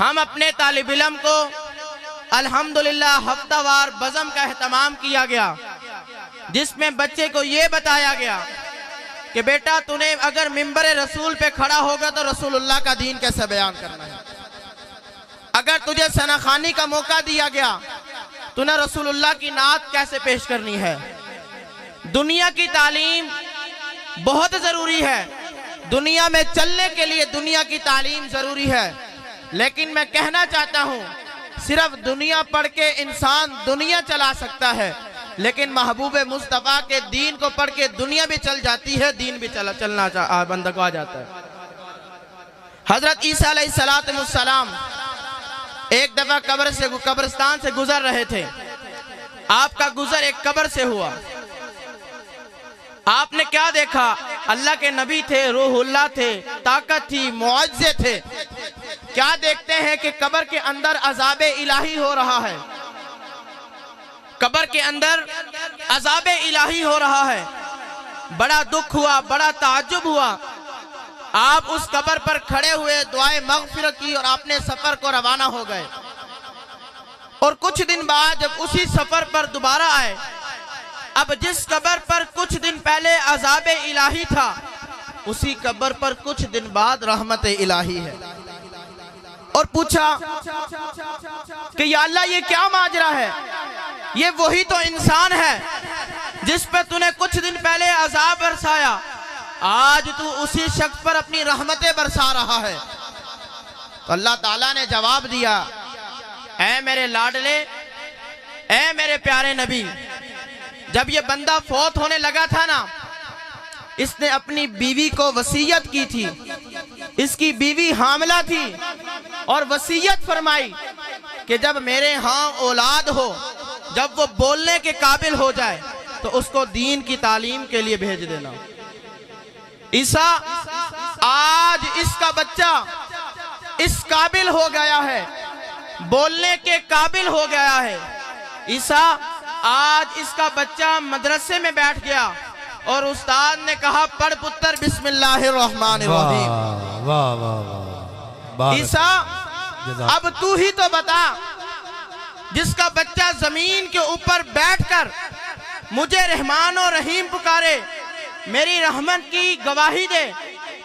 हम अपने तालिब इल्म को अल्हम्दुलिल्लाह हफ्तावार बज़म का एहतमाम किया गया, जिसमें बच्चे को ये बताया गया कि बेटा तूने अगर मिंबर रसूल पे खड़ा होगा तो रसूलुल्लाह का दीन कैसे बयान करना है। अगर तुझे सनाखानी का मौका दिया गया तूने रसूलुल्लाह की नात कैसे पेश करनी है। दुनिया की तालीम बहुत जरूरी है, दुनिया में चलने के लिए दुनिया की तालीम जरूरी है, लेकिन मैं कहना चाहता हूँ सिर्फ दुनिया पढ़ के इंसान दुनिया चला सकता है, लेकिन महबूब मुस्तफ़ा के दीन को पढ़ के दुनिया भी चल जाती है, दीन भी चलना बंदा को आ जाता है। हजरत ईसा अलैहिस्सलाम एक दफा कब्रिस्तान से गुजर रहे थे। आपका गुजर एक कब्र से हुआ। आपने क्या देखा? अल्लाह के नबी थे, रूहुल्लाह थे, ताकत थी, मुआज़े थे। क्या देखते हैं कि कब्र के अंदर अज़ाब इलाही हो रहा है, कब्र के अंदर अज़ाब इलाही हो रहा है। बड़ा दुख हुआ, बड़ा ताज्जुब हुआ। आप उस कब्र पर खड़े हुए दुआए मग़फ़िरत की और अपने सफर को रवाना हो गए। और कुछ दिन बाद जब उसी सफर पर दोबारा आए, अब जिस कब्र पर कुछ दिन पहले अज़ाब इलाही था, उसी कब्र पर कुछ दिन बाद रहमत इलाही है। और पूछा कि या अल्लाह ये क्या माजरा है? ये वही तो इंसान है जिस पर तूने कुछ दिन पहले अज़ाब बरसाया, आज तू उसी शख्स पर अपनी रहमतें बरसा रहा है। तो अल्लाह ताला ने जवाब दिया, ऐ मेरे लाडले, ऐ मेरे प्यारे नबी, जब ये बंदा फौत होने लगा था ना, इसने अपनी बीवी को वसीयत की थी। इसकी बीवी हामिला थी और वसीयत फरमाई कि जब मेरे यहाँ औलाद हो, जब वो बोलने के काबिल हो जाए तो उसको दीन की तालीम के लिए भेज देना। ईसा आज इसका बच्चा इस काबिल हो गया है, बोलने के काबिल हो गया है। ईसा आज इसका बच्चा मदरसे में बैठ गया और उस्ताद ने कहा, पढ़ पुत्र बिस्मिल्लाहिर्रहमानिर्रहीम। वाह वाह वाह। ईसा अब तू ही तो बता, जिसका बच्चा जमीन के ऊपर बैठकर मुझे रहमान और रहीम पुकारे, मेरी रहमत की गवाही दे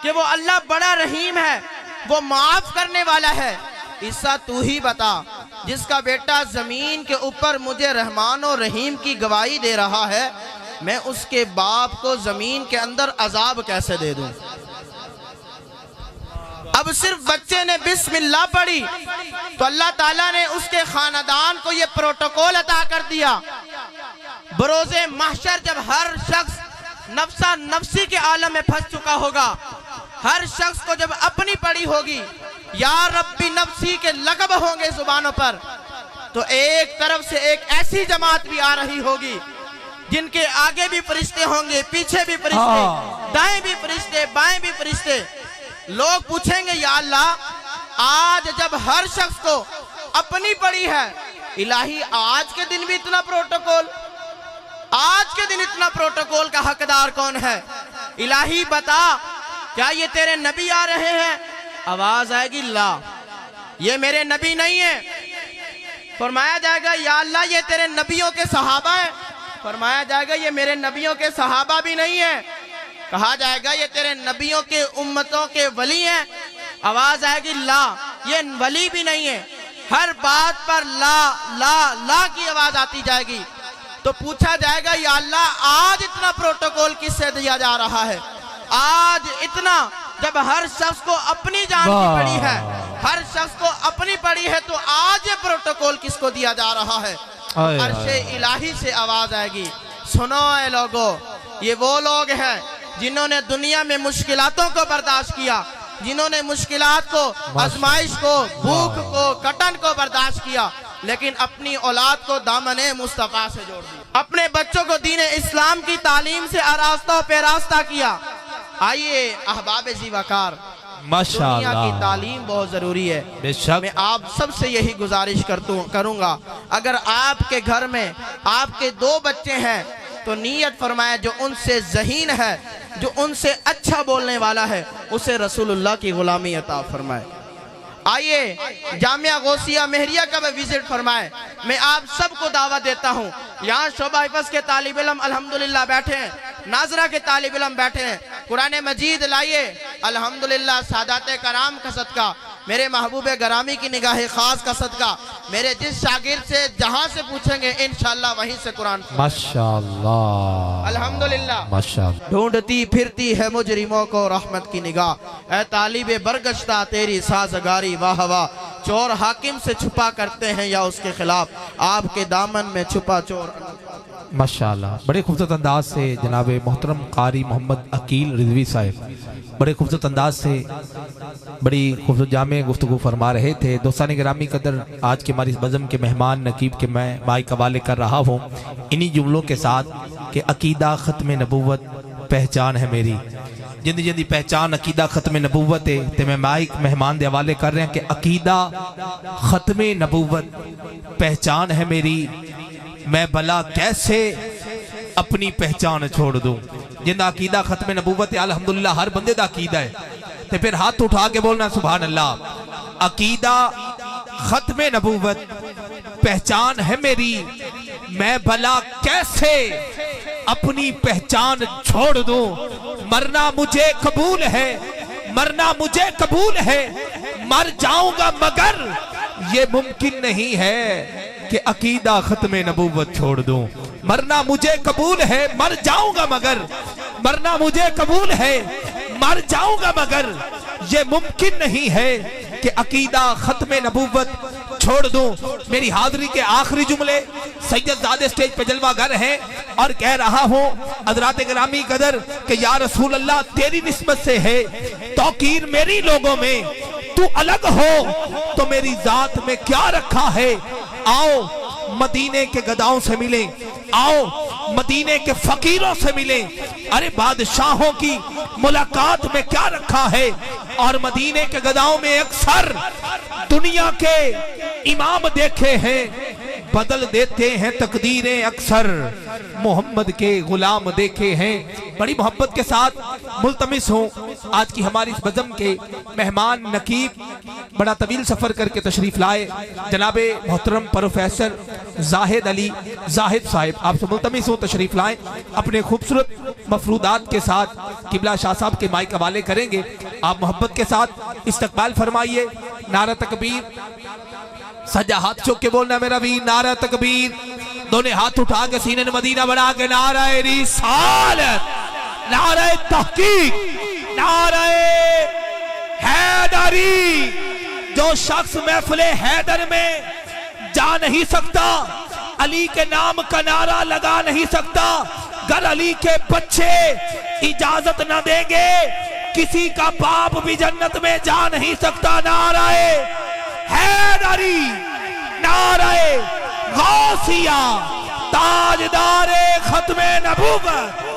कि वो अल्लाह बड़ा रहीम है, वो माफ करने वाला है। ईसा तू ही बता, जिसका बेटा जमीन के ऊपर मुझे रहमान और रहीम की गवाही दे रहा है, मैं उसके बाप को जमीन के अंदर अजाब कैसे दे दूं? अब सिर्फ बच्चे ने बिस्मिल्लाह पढ़ी तो अल्लाह ताला ने उसके खानदान को यह प्रोटोकॉल अता कर दिया। बरोज़े महशर जब हर शख्स नफ्सा नफ्सी के आलम में फंस चुका होगा, हर शख्स को जब अपनी पड़ी होगी, या रब्बी नफ्सी के लक़ब होंगे जुबानों पर, तो एक तरफ से एक ऐसी जमात भी आ रही होगी जिनके आगे भी फरिश्ते होंगे, पीछे भी फरिश्ते, दाएं भी फरिश्ते, बाएं भी फरिश्ते। लोग पूछेंगे, या अल्लाह, आज जब हर शख्स को अपनी पड़ी है, इलाही आज के दिन भी इतना प्रोटोकॉल, आज के दिन इतना प्रोटोकॉल का हकदार कौन है? इलाही बता, क्या ये तेरे नबी आ रहे हैं? आवाज आएगी, ला, ये मेरे नबी नहीं है। फरमाया जाएगा, या अल्लाह, ये तेरे नबियों के सहाबा है। फरमाया जाएगा, ये मेरे नबियों के सहाबा भी नहीं है। कहा जाएगा, ये तेरे नबियों के उम्मतों के वली हैं। आवाज आएगी, ला, ये वली भी नहीं है। हर बात पर ला ला ला की आवाज आती जाएगी। तो पूछा जाएगा, या अल्लाह, आज इतना प्रोटोकॉल किससे दिया जा रहा है? आज इतना, जब हर शख्स को अपनी जान की पड़ी है, हर शख्स को अपनी पड़ी है, तो आज ये प्रोटोकॉल किसको दिया जा रहा है? अर्शे इलाही से आवाज आएगी, सुनो ए लोगो, ये वो लोग हैं जिन्होंने दुनिया में मुश्किलातों को बर्दाश्त किया, जिन्होंने मुश्किलात को, आजमाइश को, भूख को, कटन को बर्दाश्त किया, लेकिन अपनी औलाद को दामने मुस्तफा से जोड़ दिया, अपने बच्चों को दीन इस्लाम की तालीम से आरास्ता पेरास्ता किया। आइए अहबाब ज़ीवकार, दुनिया की तालीम बहुत जरूरी है। मैं आप सबसे यही गुजारिश करूंगा, अगर आपके घर में आपके 2 बच्चे हैं तो नीयत फरमाए, जो उनसे ज़हीन है, जो उनसे अच्छा बोलने वाला है, उसे रसूलुल्लाह की गुलामी अता फरमाए। आइए जामिया गौसिया मेहरिया का भी विजिट फरमाएं। मैं आप सबको दावत देता हूँ। यहाँ शोबा हिफ्ज़ के तालिब इल्म अल्हम्दुलिल्लाह बैठे हैं, नाजरा के तालिब इल्म बैठे हैं, कुरान मजीद लाइए अल्हम्दुलिल्लाह। सादात कराम का सदका, मेरे महबूब गरामी की निगाह खास का सदका, मेरे जिस शागिर्द से जहाँ से पूछेंगे इंशाअल्लाह वहीं से कुरान माशाअल्लाह अल्हम्दुलिल्लाह। माशाअल्लाह। ढूंढती फिरती है मुजरिमों को रहमत की निगाह, ऐ तालिबे बरगश्ता तेरी साजगारी वाह वाह। चोर हाकिम से छुपा करते हैं या उसके खिलाफ, आपके दामन में छुपा चोर। माशाअल्लाह, बड़े खूबसूरत अंदाज से जनाब मोहतरम कारी मोहम्मद अकील रिजवी साहब बड़े खूबसूरत अंदाज से बड़ी खूबसूरत जामे गुफ्तगू फरमा रहे थे। दोस्तान गिरामी कदर, आज के हमारी बज़म के मेहमान नकीब के मैं माइक हवाले कर रहा हूँ इन्हीं जुमलों के साथ कि अकीदा ख़त्म नबूवत पहचान है मेरी। जिंदी जिंदी पहचान अकीदा ख़त्म नबूवत है। तो मैं माइक मेहमान दे हवाले कर रहे हैं कि अकीदा ख़त्म नबूवत पहचान है मेरी, मैं भला कैसे अपनी पहचान छोड़ दूं। जिंदा अकीदा ख़त्म नबूवत है, अल्हम्दुलिल्लाह हर बंदे दा अकीदा है। तो फिर हाथ उठा के बोलना सुभान अल्लाह। अकीदा ख़त्म नबूवत पहचान है मेरी, मैं भला कैसे अपनी पहचान छोड़ दूं। मरना मुझे कबूल है, मरना मुझे कबूल है, मर जाऊंगा मगर ये मुमकिन नहीं है कि अकीदा ख़त्म नबूवत छोड़ दूं। मरना मुझे कबूल है, मर जाऊंगा मगर, मरना मुझे कबूल है, मर जाऊंगा मगर ये मुमकिन नहीं है कि अकीदा ख़त्म नबूवत छोड़ दूं। मेरी हाजिरी के आखिरी जुमले सैयदजादे स्टेज पे जलवागर हैं और कह रहा हूं हज़रात गिरामी कदर कि या रसूल अल्लाह तेरी निस्बत से है तौकीर मेरी लोगों में, तू अलग हो तो मेरी जात में क्या रखा है। आओ मदीने के गदाओं से मिले, आओ मदीने के फकीरों से मिले। अरे बादशाहों की मुलाकात में क्या रखा है। और मदीने के गदाओं में अक्सर दुनिया के इमाम देखे हैं, बदल देते हैं तकदीरें अक्सर, मोहम्मद के गुलाम देखे हैं। बड़ी मोहब्बत के साथ मुल्तमिस हूँ आज की हमारी इस बज़म के मेहमान नकीब बड़ा तवील सफ़र करके तशरीफ़ लाए जनाबे मोहतरम प्रोफेसर जाहिद अली जाहिद साहिब, आपसे मुल्तमिस हूँ तशरीफ़ लाएँ। अपने खूबसूरत मफरूदात के साथ किबला शाह साहब के माइक हवाले करेंगे। आप मोहब्बत के साथ इस्तकबाल फरमाइए। नारा तकबीर, सजा हाथ चौक के बोलना मेरा वीर, नारा तकबीर। दोनों हाथ उठा के सीने मदीना बना के नारा रिसालत, नारा तहकीक, नारा हैदरी। जो शख्स महफिल हैदर में जा नहीं सकता, अली के नाम का नारा लगा नहीं सकता, गर अली के बच्चे इजाजत न देंगे किसी का बाप भी जन्नत में जा नहीं सकता। नाराए हैदरी, नाराए गौसिया, ताजदारे ख़त्म नबूवत।